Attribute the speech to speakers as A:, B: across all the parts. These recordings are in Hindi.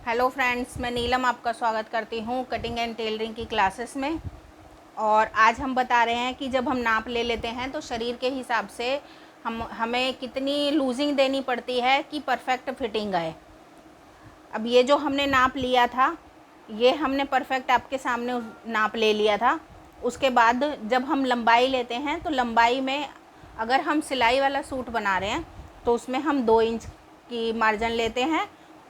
A: हेलो फ्रेंड्स, मैं नीलम आपका स्वागत करती हूँ कटिंग एंड टेलरिंग की क्लासेस में। और आज हम बता रहे हैं कि जब हम नाप ले लेते हैं तो शरीर के हिसाब से हमें कितनी लूजिंग देनी पड़ती है कि परफेक्ट फिटिंग आए। अब ये जो हमने नाप लिया था, ये हमने परफेक्ट आपके सामने नाप ले लिया था। उसके बाद जब हम लंबाई लेते हैं तो लंबाई में अगर हम सिलाई वाला सूट बना रहे हैं तो उसमें हम 2 इंच की मार्जिन लेते हैं,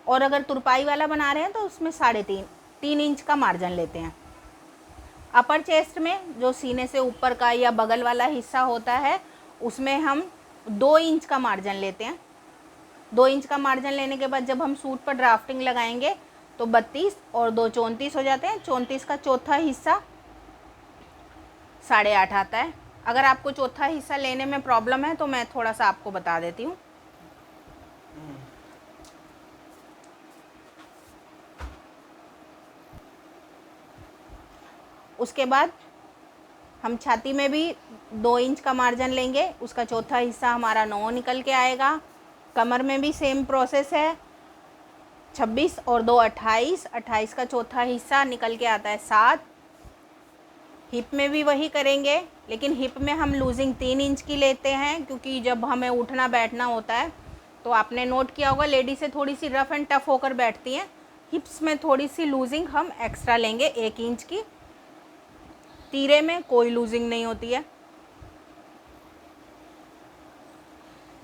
A: और अगर तुरपाई वाला बना रहे हैं तो उसमें 3.5 इंच का मार्जिन लेते हैं। अपर चेस्ट में जो सीने से ऊपर का या बगल वाला हिस्सा होता है उसमें हम 2 इंच का मार्जिन लेते हैं। 2 इंच का मार्जिन लेने के बाद जब हम सूट पर ड्राफ्टिंग लगाएंगे तो 32 और 2 34 हो जाते हैं। 34 का चौथा हिस्सा 8.5 आता है। अगर आपको चौथा हिस्सा लेने में प्रॉब्लम है तो मैं थोड़ा सा आपको बता देती हूँ। उसके बाद हम छाती में भी 2 इंच का मार्जिन लेंगे, उसका चौथा हिस्सा हमारा 9 निकल के आएगा। कमर में भी सेम प्रोसेस है, 26 और 2 28, 28 का चौथा हिस्सा निकल के आता है 7। हिप में भी वही करेंगे, लेकिन हिप में हम लूजिंग 3 इंच की लेते हैं, क्योंकि जब हमें उठना बैठना होता है तो आपने नोट किया होगा लेडी से थोड़ी सी रफ़ एंड टफ होकर बैठती हैं। हिप्स में थोड़ी सी लूजिंग हम एक्स्ट्रा लेंगे 1 इंच की। तीरे में कोई लूजिंग नहीं होती है।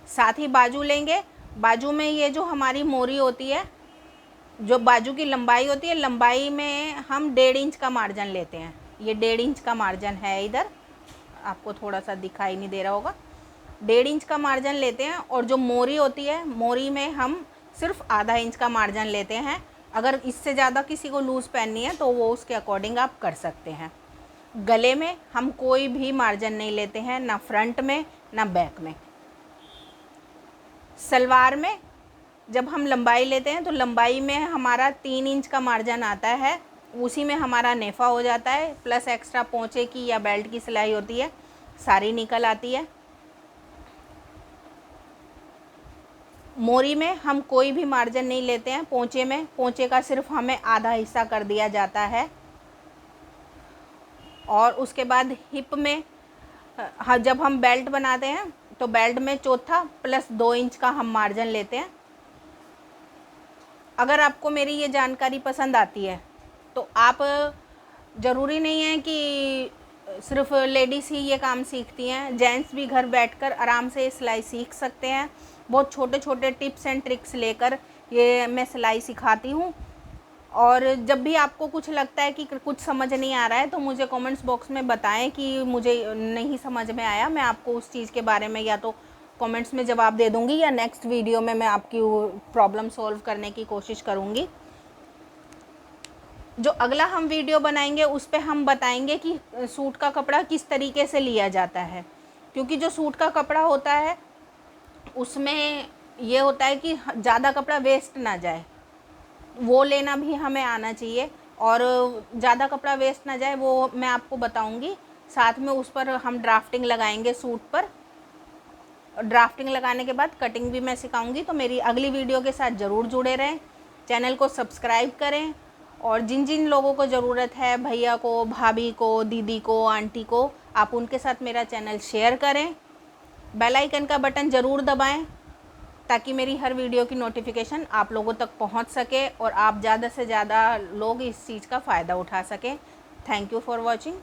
A: साथ ही बाजू लेंगे। बाजू में ये जो हमारी मोरी होती है, जो बाजू की लंबाई होती है, लंबाई में हम 1.5 इंच का मार्जिन लेते हैं। ये 1.5 इंच का मार्जिन है, इधर आपको थोड़ा सा दिखाई नहीं दे रहा होगा। 1.5 इंच का मार्जिन लेते हैं, और जो मोरी होती है, मोरी में हम सिर्फ आधा इंच का मार्जिन लेते हैं। अगर इससे ज़्यादा किसी को लूज़ पहननी है तो वो उसके अकॉर्डिंग आप कर सकते हैं। गले में हम कोई भी मार्जिन नहीं लेते हैं, ना फ्रंट में ना बैक में। सलवार में जब हम लंबाई लेते हैं तो लंबाई में हमारा 3 इंच का मार्जिन आता है, उसी में हमारा नेफा हो जाता है, प्लस एक्स्ट्रा पोंचे की या बेल्ट की सिलाई होती है, सारी निकल आती है। मोरी में हम कोई भी मार्जिन नहीं लेते हैं। पोंचे में पोंचे का सिर्फ हमें आधा हिस्सा कर दिया जाता है। और उसके बाद हिप में जब हम बेल्ट बनाते हैं तो बेल्ट में चौथा प्लस 2 इंच का हम मार्जिन लेते हैं। अगर आपको मेरी ये जानकारी पसंद आती है तो आप, ज़रूरी नहीं है कि सिर्फ लेडीज़ ही ये काम सीखती हैं, जेंट्स भी घर बैठकर आराम से सिलाई सीख सकते हैं। बहुत छोटे छोटे टिप्स एंड ट्रिक्स लेकर ये मैं सिलाई सिखाती हूँ। और जब भी आपको कुछ लगता है कि कुछ समझ नहीं आ रहा है तो मुझे कमेंट्स बॉक्स में बताएं कि मुझे नहीं समझ में आया। मैं आपको उस चीज़ के बारे में या तो कमेंट्स में जवाब दे दूंगी, या नेक्स्ट वीडियो में मैं आपकी प्रॉब्लम सॉल्व करने की कोशिश करूंगी। जो अगला हम वीडियो बनाएंगे उस पर हम बताएंगे कि सूट का कपड़ा किस तरीके से लिया जाता है, क्योंकि जो सूट का कपड़ा होता है उसमें ये होता है कि ज़्यादा कपड़ा वेस्ट ना जाए, वो लेना भी हमें आना चाहिए। और ज़्यादा कपड़ा वेस्ट ना जाए वो मैं आपको बताऊंगी। साथ में उस पर हम ड्राफ्टिंग लगाएंगे सूट पर। ड्राफ्टिंग लगाने के बाद कटिंग भी मैं सिखाऊंगी। तो मेरी अगली वीडियो के साथ ज़रूर जुड़े रहें। चैनल को सब्सक्राइब करें, और जिन जिन लोगों को ज़रूरत है, भैया को, भाभी को, दीदी को, आंटी को, आप उनके साथ मेरा चैनल शेयर करें। बेल आइकन का बटन ज़रूर दबाएं ताकि मेरी हर वीडियो की नोटिफिकेशन आप लोगों तक पहुंच सके और आप ज़्यादा से ज़्यादा लोग इस चीज़ का फ़ायदा उठा सकें। Thank you for watching.